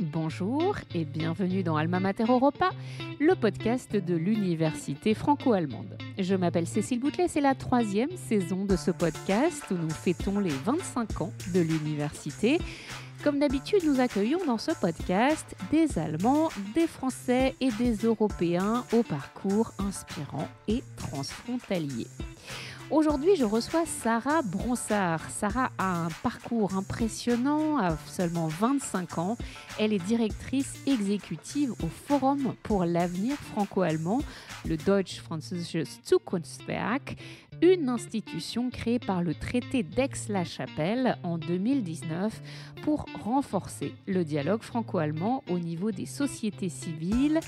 Bonjour et bienvenue dans Alma Mater Europa, le podcast de l'Université franco-allemande. Je m'appelle Cécile Boutelet, c'est la 3e saison de ce podcast où nous fêtons les 25 ans de l'université. Comme d'habitude, nous accueillons dans ce podcast des Allemands, des Français et des Européens au parcours inspirant et transfrontalier. Aujourd'hui, je reçois Sarah Bronsart. Sarah a un parcours impressionnant, à seulement 25 ans. Elle est directrice exécutive au Forum pour l'avenir franco-allemand, le Deutsch-Französisches Zukunftswerk, une institution créée par le traité d'Aix-la-Chapelle en 2019 pour renforcer le dialogue franco-allemand au niveau des sociétés civiles.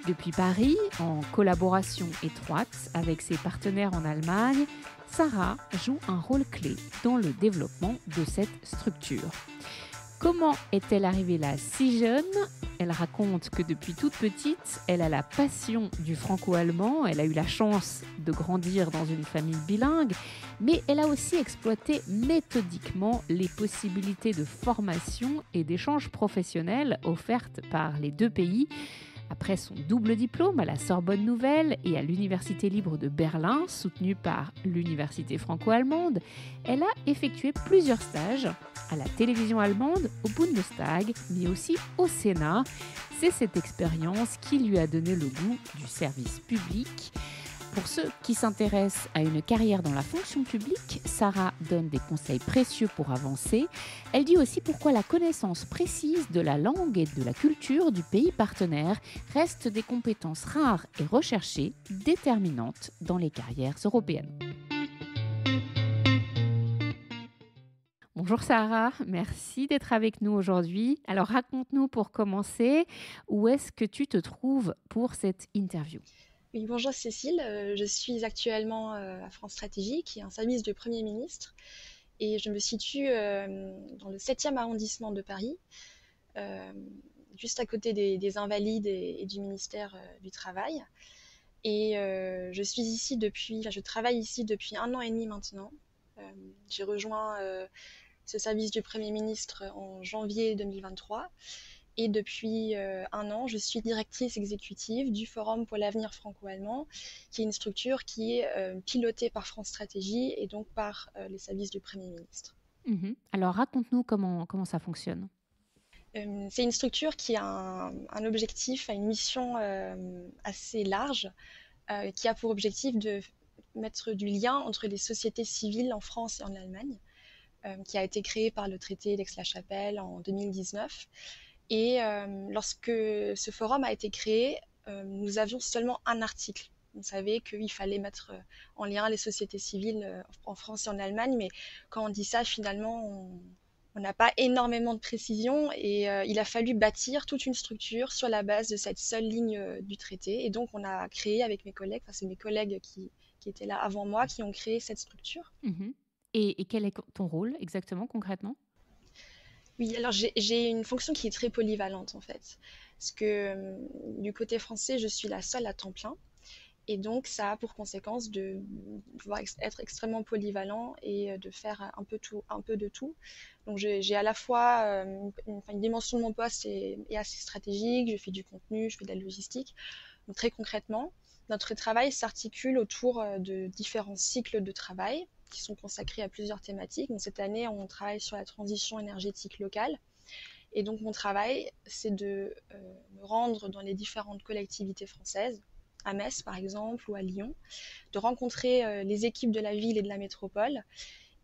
Depuis Paris, en collaboration étroite avec ses partenaires en Allemagne, Sarah joue un rôle clé dans le développement de cette structure. Comment est-elle arrivée là si jeune ? Elle raconte que depuis toute petite, elle a la passion du franco-allemand, elle a eu la chance de grandir dans une famille bilingue, mais elle a aussi exploité méthodiquement les possibilités de formation et d'échanges professionnels offertes par les deux pays. Après son double diplôme à la Sorbonne Nouvelle et à l'Université libre de Berlin, soutenue par l'Université franco-allemande, elle a effectué plusieurs stages à la télévision allemande, au Bundestag, mais aussi au Sénat. C'est cette expérience qui lui a donné le goût du service public. Pour ceux qui s'intéressent à une carrière dans la fonction publique, Sarah donne des conseils précieux pour avancer. Elle dit aussi pourquoi la connaissance précise de la langue et de la culture du pays partenaire reste des compétences rares et recherchées, déterminantes dans les carrières européennes. Bonjour Sarah, merci d'être avec nous aujourd'hui. Alors raconte-nous pour commencer, où est-ce que tu te trouves pour cette interview ? Oui, bonjour Cécile, je suis actuellement à France Stratégie, qui est un service du Premier ministre, et je me situe dans le 7e arrondissement de Paris, juste à côté des Invalides et du ministère du Travail. Et je travaille ici depuis 1 an et demi maintenant. J'ai rejoint ce service du Premier ministre en janvier 2023. Et depuis 1 an, je suis directrice exécutive du Forum pour l'avenir franco-allemand, qui est une structure qui est pilotée par France Stratégie et donc par les services du Premier ministre. Alors raconte-nous comment ça fonctionne. C'est une structure qui a un objectif, une mission assez large, qui a pour objectif de mettre du lien entre les sociétés civiles en France et en Allemagne, qui a été créée par le traité d'Aix-la-Chapelle en 2019. Et lorsque ce forum a été créé, nous avions seulement un article. On savait qu'il fallait mettre en lien les sociétés civiles en France et en Allemagne, mais quand on dit ça, finalement, on n'a pas énormément de précision et il a fallu bâtir toute une structure sur la base de cette seule ligne du traité. Et donc, on a créé avec mes collègues, c'est mes collègues qui étaient là avant moi, qui ont créé cette structure. Et quel est ton rôle exactement, concrètement ? Oui, alors j'ai une fonction qui est très polyvalente en fait. Parce que du côté français, je suis la seule à temps plein. Et donc, ça a pour conséquence de pouvoir être extrêmement polyvalent et de faire un peu de tout. Donc, j'ai à la fois une dimension de mon poste est assez stratégique, je fais du contenu, je fais de la logistique. Donc, très concrètement, notre travail s'articule autour de différents cycles de travail qui sont consacrés à plusieurs thématiques. Donc, cette année, on travaille sur la transition énergétique locale. Et donc, mon travail, c'est de me rendre dans les différentes collectivités françaises, à Metz par exemple ou à Lyon, de rencontrer les équipes de la ville et de la métropole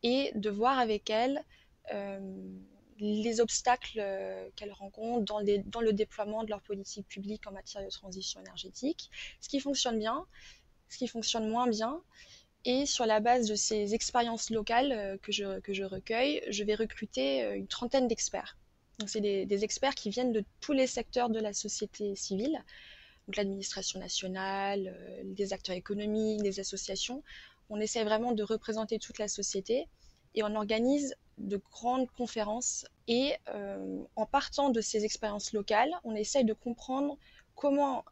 et de voir avec elles les obstacles qu'elles rencontrent dans le déploiement de leur politique publique en matière de transition énergétique, ce qui fonctionne bien, ce qui fonctionne moins bien. Et sur la base de ces expériences locales que je recueille, je vais recruter une trentaine d'experts. Donc c'est des experts qui viennent de tous les secteurs de la société civile, donc l'administration nationale, les acteurs économiques, les associations. On essaie vraiment de représenter toute la société et on organise de grandes conférences. Et en partant de ces expériences locales, on essaie de comprendre comment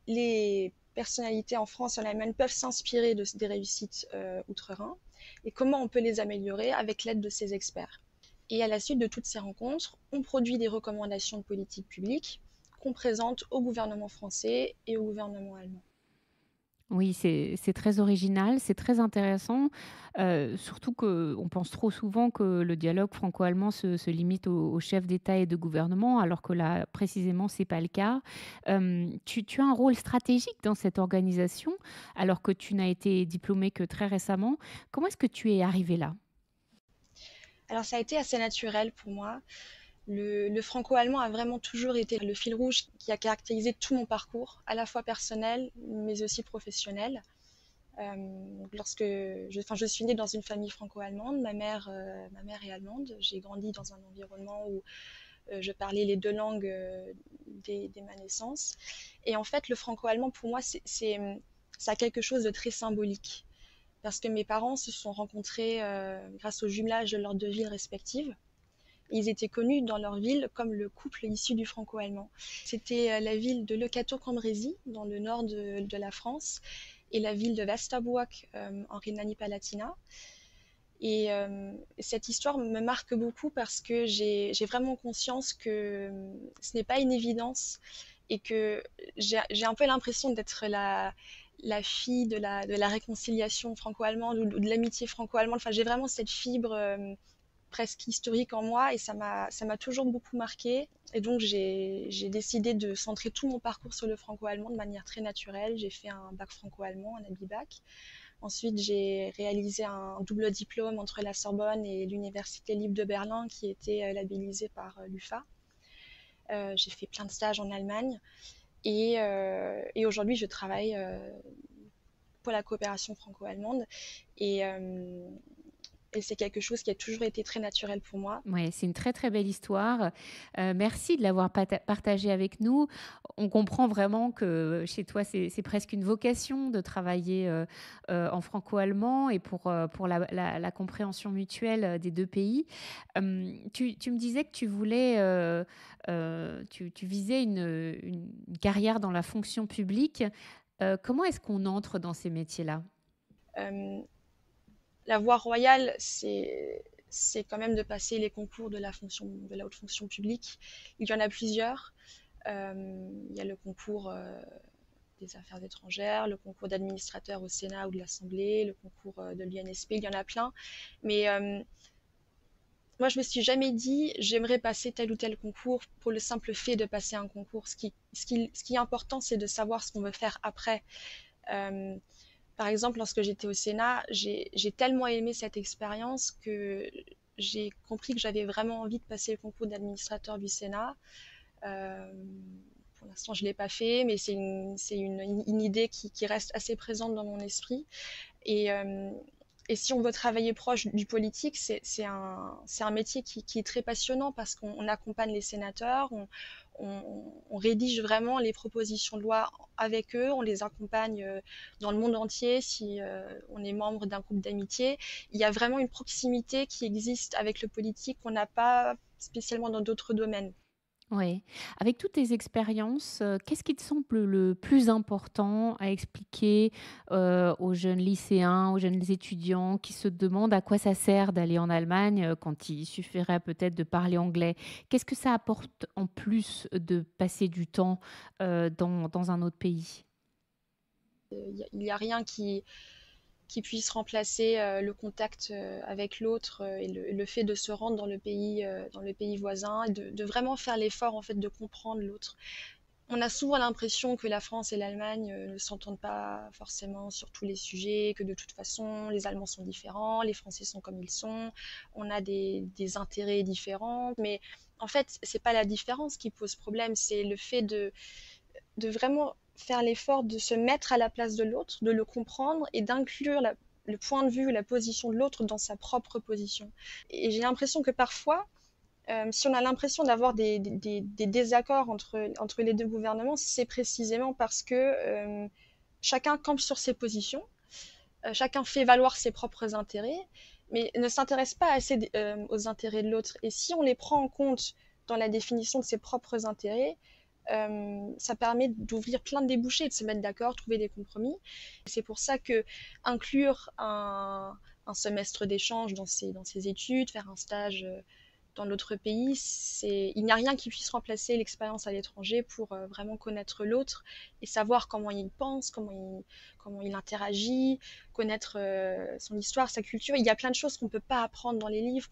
les personnalités en France et en Allemagne peuvent s'inspirer des réussites outre-Rhin et comment on peut les améliorer avec l'aide de ces experts. Et à la suite de toutes ces rencontres, on produit des recommandations de politique publique qu'on présente au gouvernement français et au gouvernement allemand. Oui, c'est très original, c'est très intéressant, surtout qu'on pense trop souvent que le dialogue franco-allemand se limite aux chefs d'État et de gouvernement, alors que là, précisément, c'est pas le cas. Tu as un rôle stratégique dans cette organisation, alors que tu n'as été diplômée que très récemment. Comment est-ce que tu es arrivée là? Alors ça a été assez naturel pour moi. Le franco-allemand a vraiment toujours été le fil rouge qui a caractérisé tout mon parcours, à la fois personnel, mais aussi professionnel. Je suis née dans une famille franco-allemande, ma mère est allemande, j'ai grandi dans un environnement où je parlais les deux langues dès ma naissance. Et en fait, le franco-allemand, pour moi, ça a quelque chose de très symbolique, parce que mes parents se sont rencontrés grâce au jumelage de leurs deux villes respectives. Ils étaient connus dans leur ville comme le couple issu du franco-allemand. C'était la ville de Leucatow-Cambrésis, dans le nord de la France, et la ville de Westerburg, en Rhénanie-Palatinat. Et cette histoire me marque beaucoup parce que j'ai vraiment conscience que ce n'est pas une évidence et que j'ai un peu l'impression d'être la fille de la réconciliation franco-allemande ou de l'amitié franco-allemande. Enfin, j'ai vraiment cette fibre presque historique en moi et ça m'a toujours beaucoup marqué. Et donc j'ai décidé de centrer tout mon parcours sur le franco-allemand de manière très naturelle. J'ai fait un bac franco-allemand, un abi-bac. Ensuite, j'ai réalisé un double diplôme entre la Sorbonne et l'Université libre de Berlin qui était labellisé par l'UFA. J'ai fait plein de stages en Allemagne et aujourd'hui, je travaille pour la coopération franco-allemande et, euh, et c'est quelque chose qui a toujours été très naturel pour moi. Ouais, c'est une très très belle histoire. Merci de l'avoir partagée avec nous. On comprend vraiment que chez toi, c'est presque une vocation de travailler en franco-allemand et pour la compréhension mutuelle des deux pays. Tu me disais que tu voulais, tu visais une carrière dans la fonction publique. Comment est-ce qu'on entre dans ces métiers-là? Euh, la voie royale, c'est quand même de passer les concours de la haute fonction publique. Il y en a plusieurs. Il y a le concours des affaires étrangères, le concours d'administrateur au Sénat ou de l'Assemblée, le concours de l'INSP, il y en a plein. Mais moi, je me suis jamais dit j'aimerais passer tel ou tel concours pour le simple fait de passer un concours. Ce qui est important, c'est de savoir ce qu'on veut faire après. Euh, Par exemple, lorsque j'étais au Sénat, j'ai tellement aimé cette expérience que j'ai compris que j'avais vraiment envie de passer le concours d'administrateur du Sénat. Euh, pour l'instant, je ne l'ai pas fait, mais c'est une idée qui reste assez présente dans mon esprit. Et, euh, et si on veut travailler proche du politique, c'est un métier qui est très passionnant parce qu'on accompagne les sénateurs, on rédige vraiment les propositions de loi avec eux, on les accompagne dans le monde entier si on est membre d'un groupe d'amitié. Il y a vraiment une proximité qui existe avec le politique qu'on n'a pas spécialement dans d'autres domaines. Oui. Avec toutes tes expériences, qu'est-ce qui te semble le plus important à expliquer aux jeunes lycéens, aux jeunes étudiants qui se demandent à quoi ça sert d'aller en Allemagne quand il suffirait peut-être de parler anglais? Qu'est-ce que ça apporte en plus de passer du temps dans un autre pays? Il n'y a rien qui puisse remplacer le contact avec l'autre et le fait de se rendre dans le pays voisin et de vraiment faire l'effort en fait de comprendre l'autre. On a souvent l'impression que la France et l'Allemagne ne s'entendent pas forcément sur tous les sujets, que de toute façon les Allemands sont différents, les Français sont comme ils sont, on a des intérêts différents, mais en fait c'est pas la différence qui pose problème, c'est le fait de vraiment faire l'effort de se mettre à la place de l'autre, de le comprendre et d'inclure le point de vue, la position de l'autre dans sa propre position. Et j'ai l'impression que parfois, si on a l'impression d'avoir des désaccords entre les deux gouvernements, c'est précisément parce que chacun campe sur ses positions, chacun fait valoir ses propres intérêts, mais ne s'intéresse pas assez aux intérêts de l'autre. Et si on les prend en compte dans la définition de ses propres intérêts, ça permet d'ouvrir plein de débouchés, de se mettre d'accord, trouver des compromis. C'est pour ça que inclure un semestre d'échange dans ses études, faire un stage dans l'autre pays, il n'y a rien qui puisse remplacer l'expérience à l'étranger pour vraiment connaître l'autre et savoir comment il pense, comment il interagit, connaître son histoire, sa culture. Il y a plein de choses qu'on ne peut pas apprendre dans les livres,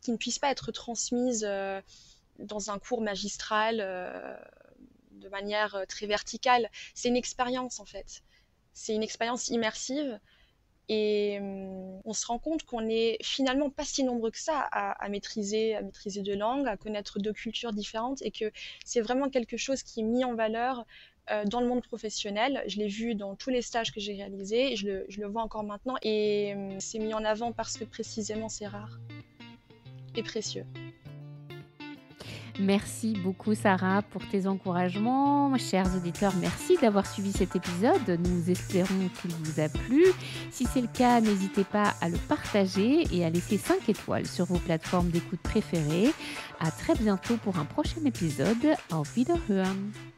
qui ne puissent pas être transmises dans un cours magistral de manière très verticale. C'est une expérience en fait. C'est une expérience immersive. Et on se rend compte qu'on n'est finalement pas si nombreux que ça à maîtriser deux langues, à connaître deux cultures différentes, et que c'est vraiment quelque chose qui est mis en valeur dans le monde professionnel. Je l'ai vu dans tous les stages que j'ai réalisés, et je le vois encore maintenant, et c'est mis en avant parce que précisément c'est rare et précieux. Merci beaucoup Sarah pour tes encouragements. Chers auditeurs, merci d'avoir suivi cet épisode. Nous espérons qu'il vous a plu. Si c'est le cas, n'hésitez pas à le partager et à laisser 5 étoiles sur vos plateformes d'écoute préférées. À très bientôt pour un prochain épisode. Auf Wiederhören.